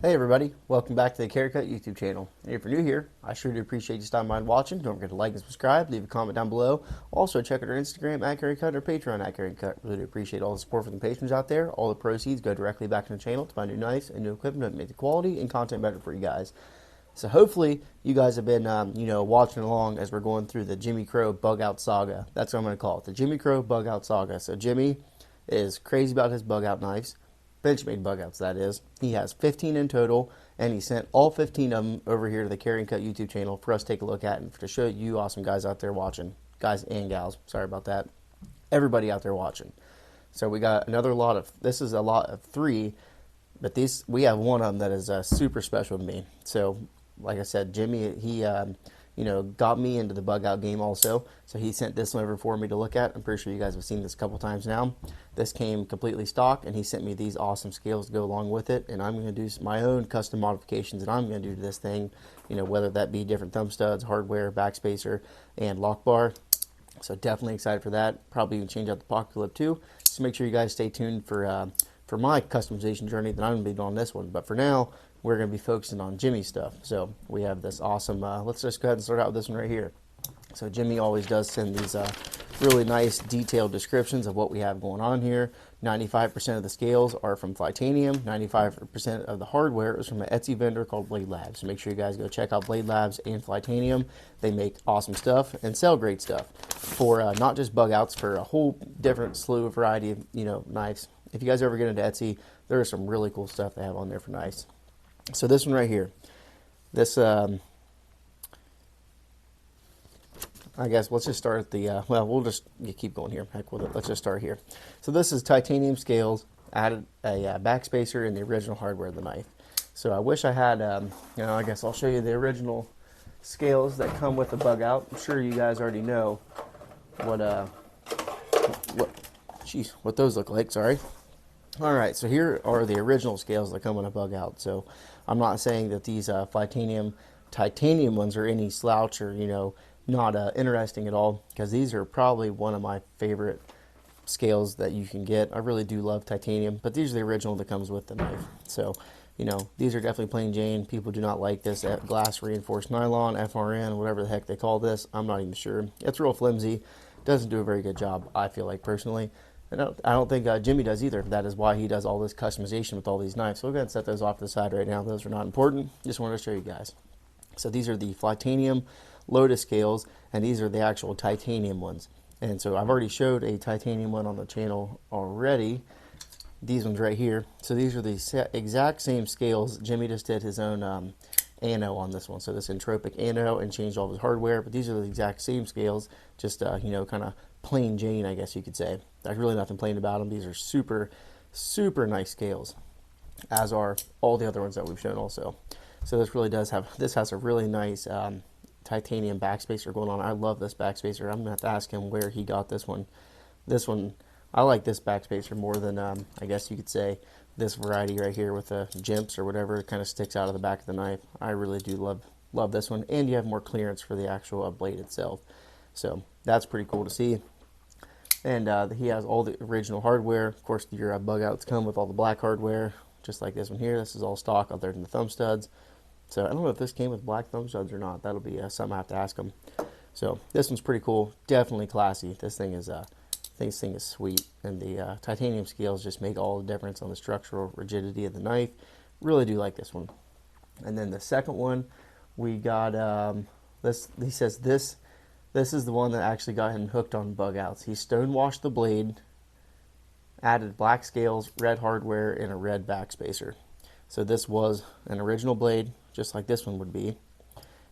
Hey everybody, welcome back to the Carryandcur YouTube channel. And if you're new here, I sure do appreciate you stopping by and watching. Don't forget to like and subscribe, leave a comment down below. Also check out our Instagram at Carryandcut and our Patreon at Carryandcut. Really do appreciate all the support from the patrons out there. All the proceeds go directly back to the channel to buy new knives and new equipment to make the quality and content better for you guys. So hopefully you guys have been watching along as we're going through the Jimmie Crowe bug out saga. That's what I'm going to call it, the Jimmie Crowe bug out saga. So Jimmy is crazy about his bug out knives. Bench-made bug-outs, that is. He has 15 in total, and he sent all 15 of them over here to the Carryandcut YouTube channel for us to take a look at and to show you awesome guys out there watching. Guys and gals, sorry about that. Everybody out there watching. So we got another lot of, this is a lot of 3, but these, we have one of them that is super special to me. So, like I said, Jimmy, he got me into the bug-out game also. So he sent this one over for me to look at. I'm pretty sure you guys have seen this a couple times now. This came completely stock, and he sent me these awesome scales to go along with it. And I'm going to do my own custom modifications that I'm going to do to this thing, whether that be different thumb studs, hardware, backspacer, and lock bar. So definitely excited for that. Probably even change out the pocket clip too. So make sure you guys stay tuned for my customization journey that I'm going to be doing on this one. But for now, we're going to be focusing on Jimmy's stuff. So we have this awesome, let's just go ahead and start out with this one right here. So Jimmy always does send these really nice detailed descriptions of what we have going on here. 95% of the scales are from Titanium. 95% of the hardware is from an Etsy vendor called Blade Labs. So make sure you guys go check out Blade Labs and Titanium. They make awesome stuff and sell great stuff for not just bug outs, for a whole different slew of variety of knives. If you guys ever get into Etsy, there is some really cool stuff they have on there for knives. So this one right here, this, I guess let's just start at the, we'll just keep going here. Heck with it. Let's just start here. So this is titanium scales, added a backspacer in the original hardware of the knife. So I wish I had, I guess I'll show you the original scales that come with the bug out. I'm sure you guys already know what those look like, sorry. All right, so here are the original scales that come in a bug out. So I'm not saying that these titanium ones are any slouch or, not interesting at all, because these are probably one of my favorite scales that you can get. I really do love titanium, but these are the original that comes with the knife. So, these are definitely plain Jane. People do not like this glass reinforced nylon, FRN, whatever the heck they call this. I'm not even sure. It's real flimsy. Doesn't do a very good job, I feel like, personally. I don't think Jimmy does either. That is why he does all this customization with all these knives. So we'll go ahead and set those off to the side right now. Those are not important. Just wanted to show you guys. So these are the Titanium Lotus scales, and these are the actual titanium ones. And so I've already showed a titanium one on the channel already. These ones right here. So these are the exact same scales. Jimmy just did his own ano on this one. So this entropic ano and changed all of his hardware. But these are the exact same scales, just kind of plain Jane, I guess you could say. There's really nothing plain about them. These are super, super nice scales, as are all the other ones that we've shown also. So this really does have, this has a really nice titanium backspacer going on. I love this backspacer. I'm going to have to ask him where he got this one. This one, I like this backspacer more than, I guess you could say, this variety right here with the jimps or whatever. It kind of sticks out of the back of the knife. I really do love this one. And you have more clearance for the actual blade itself. So that's pretty cool to see. And he has all the original hardware. Of course, your bug outs come with all the black hardware, just like this one here. This is all stock other than the thumb studs. So I don't know if this came with black thumb studs or not. That'll be something I have to ask him. So this one's pretty cool. Definitely classy. This thing is sweet. And the titanium scales just make all the difference on the structural rigidity of the knife. Really do like this one. And then the second one, we got this. He says this is the one that actually got him hooked on bug outs. He stonewashed the blade, added black scales, red hardware, and a red backspacer. So this was an original blade, just like this one would be.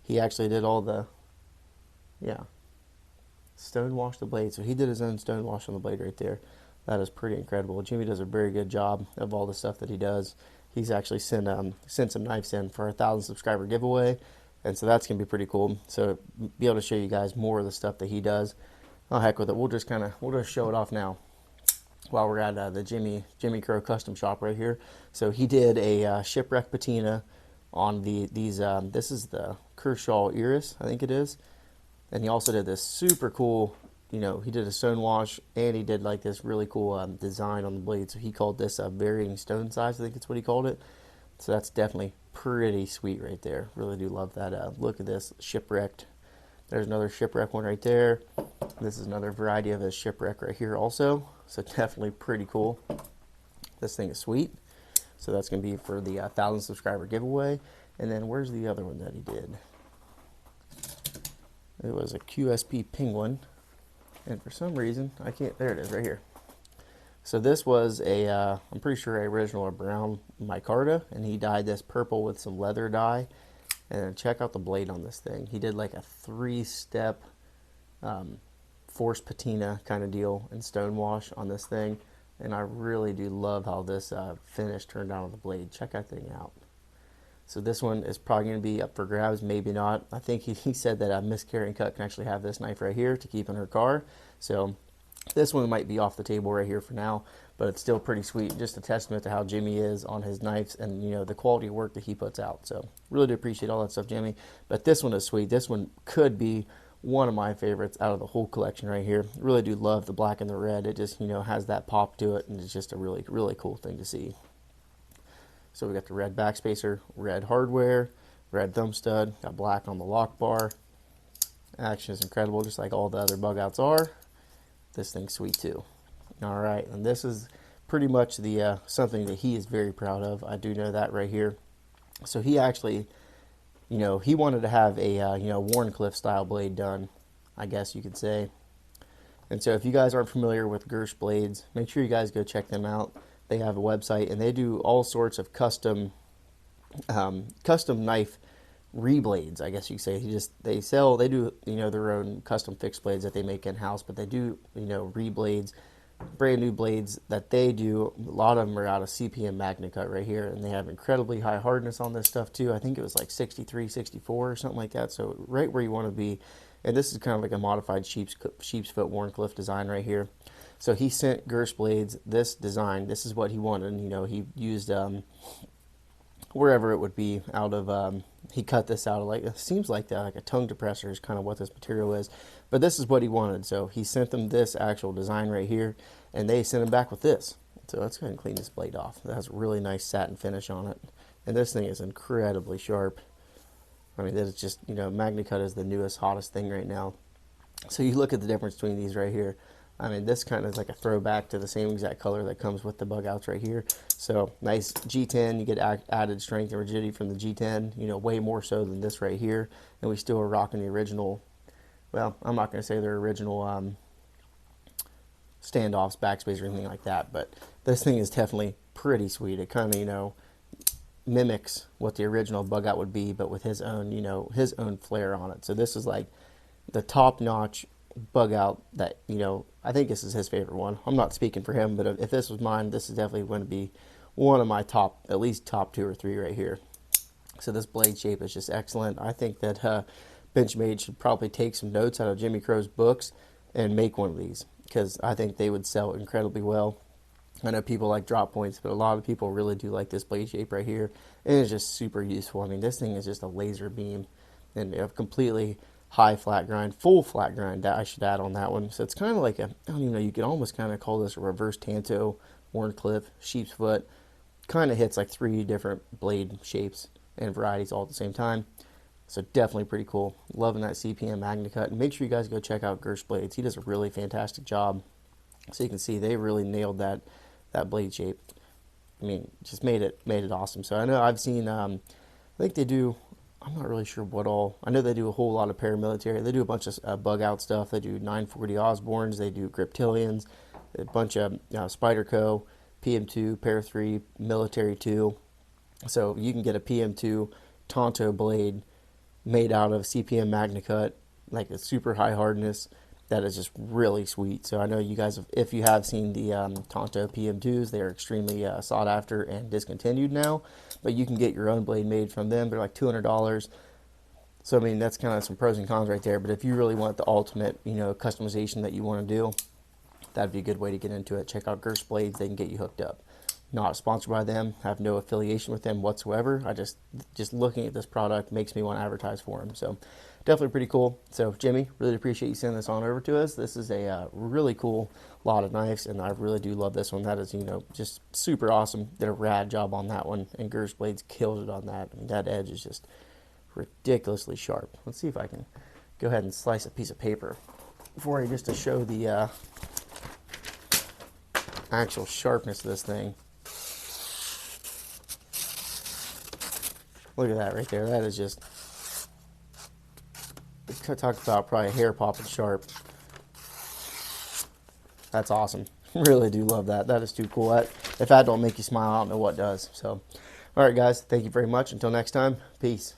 He actually did all the, stonewashed the blade. So he did his own stonewash on the blade right there. That is pretty incredible. Jimmy does a very good job of all the stuff that he does. He's actually sent some knives in for our 1,000 subscriber giveaway. And so that's going to be pretty cool. So be able to show you guys more of the stuff that he does. Oh, heck with it. We'll just show it off now while we're at the Jimmie Crowe custom shop right here. So he did a shipwreck patina on this is the Kershaw Iris, I think it is. And he also did this super cool, he did a stonewash, and he did like this really cool design on the blade. So he called this a varying stone size, I think it's what he called it. So that's definitely pretty sweet right there. Really do love that. Look at this, shipwrecked. There's another shipwreck one right there. This is another variety of a shipwreck right here also. So definitely pretty cool. This thing is sweet. So that's going to be for the 1,000 subscriber giveaway. And then where's the other one that he did? It was a QSP penguin. And for some reason, I can't, there it is right here. So this was a, I'm pretty sure original or brown micarta, and he dyed this purple with some leather dye. And then check out the blade on this thing. He did like a 3-step forced patina kind of deal and stone wash on this thing. And I really do love how this finish turned out on the blade. Check that thing out. So this one is probably going to be up for grabs, maybe not. I think he said that Miss Carryandcut can actually have this knife right here to keep in her car. So this one might be off the table right here for now, but it's still pretty sweet. Just a testament to how Jimmie is on his knives and, you know, the quality of work that he puts out. So really do appreciate all that stuff, Jimmie. But this one is sweet. This one could be one of my favorites out of the whole collection right here. Really do love the black and the red. It just, you know, has that pop to it, and it's just a really, really cool thing to see. So we got the red backspacer, red hardware, red thumb stud, got black on the lock bar. Action is incredible, just like all the other bug outs are. This thing's sweet too. All right, and this is pretty much the something that he is very proud of. I do know that right here. So he actually, you know, he wanted to have a you know, Wharncliffe style blade done, I guess you could say. And so if you guys aren't familiar with Gersh blades, make sure you guys go check them out. They have a website, and they do all sorts of custom knife reblades, I guess you could say. They do, you know, their own custom fixed blades that they make in-house, but they do, you know, reblades, brand new blades that they do. A lot of them are out of CPM magnacut right here, and they have incredibly high hardness on this stuff too. I think it was like 63, 64 or something like that, so right where you want to be. And this is kind of like a modified sheep's foot Wharncliffe design right here. So he sent Gersh blades this design. This is what he wanted. You know, he used wherever it would be out of. He cut this out of, like, it seems like that, like a tongue depressor is kind of what this material is. But this is what he wanted. So he sent them this actual design right here, and they sent him back with this. So let's go ahead and clean this blade off. It has a really nice satin finish on it, and this thing is incredibly sharp. I mean, that is just, you know, magnacut is the newest, hottest thing right now. So you look at the difference between these right here. I mean, this kind of is like a throwback to the same exact color that comes with the bug outs right here. So nice G10, you get added strength and rigidity from the G10, you know, way more so than this right here. And we still are rocking the original, well, I'm not going to say their original standoffs, backspace, or anything like that, but this thing is definitely pretty sweet. It kind of, you know, mimics what the original bug out would be, but with his own, you know, his own flair on it. So this is like the top-notch bug out that, you know, I think this is his favorite one. I'm not speaking for him, but if this was mine, this is definitely going to be one of my top, at least top 2 or 3 right here. So this blade shape is just excellent. I think that Benchmade should probably take some notes out of Jimmie Crowe's books and make one of these, because I think they would sell incredibly well. I know people like drop points, but a lot of people really do like this blade shape right here. And it's just super useful. I mean, this thing is just a laser beam, and a completely high flat grind, full flat grind, that I should add on that one. So it's kind of like a, I don't even know, you could almost kind of call this a reverse Tanto, Wharncliffe, sheep's foot. Kind of hits like 3 different blade shapes and varieties all at the same time. So definitely pretty cool. Loving that CPM magnacut. And make sure you guys go check out Gersh Blades. He does a really fantastic job. So you can see they really nailed that blade shape. I mean, just made it awesome. So I know I've seen, I think they do, I'm not really sure what all. I know they do a whole lot of paramilitary. They do a bunch of bug out stuff. They do 940 Osborns. They do Griptilians, a bunch of Spyderco, PM2, Pair 3, Military 2. So you can get a PM2 Tonto blade made out of CPM magnacut, like a super high hardness. That is just really sweet. So I know you guys, if you have seen the Tonto PM2s, they are extremely sought after and discontinued now. But you can get your own blade made from them. They're like $200. So I mean, that's kind of some pros and cons right there. But if you really want the ultimate, you know, customization that you want to do, that'd be a good way to get into it. Check out Gersh Blades. They can get you hooked up. Not sponsored by them, have no affiliation with them whatsoever. I just looking at this product makes me want to advertise for them. So definitely pretty cool. So Jimmy, really appreciate you sending this on over to us. This is a really cool lot of knives, and I really do love this one. That is, you know, just super awesome. Did a rad job on that one, and Gers Blades killed it on that. I mean, that edge is just ridiculously sharp. Let's see if I can go ahead and slice a piece of paper for you just to show the actual sharpness of this thing. Look at that right there. That is just, talk about probably a hair popping sharp. That's awesome. Really do love that. That is too cool. If that don't make you smile, I don't know what does. So, all right, guys. Thank you very much. Until next time, peace.